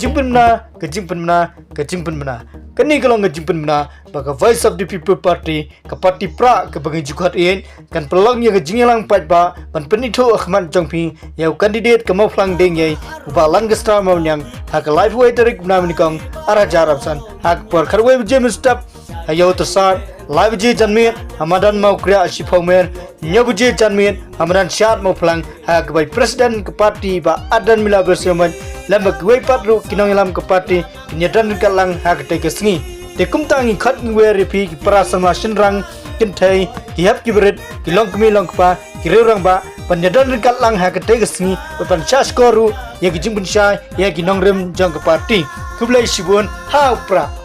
ngejimpen mana kani kalau ngejimpen mana baka Voice of the People Party ke parti pra ke bagi jukat in kan pelong yang Jingialang Paidbah ban penito Ahmad Jongpi yang kandidat ke Mawphlang dengai ubalan gestra maunyang hak live way tarik menikong arah jarabsan hak por karwe mynstep Iew Tyrsas live janmiet Madan Mawkriah Ashipomer nyabuji janmiet Madan Shad Mawphlang hak by presiden ke parti ba adan mila bersama lambak way patru kinongilam ke parti Jingialang hak tegesngi tekum tangi khat ngwe repi parasama shinrang kintai kihap kibret kilong kmi longpa kirurang ba Jingialang hak tegesngi pan chaskoru ya gijimbun sha ya ginongrem jong ke parti kublai shibun ha pra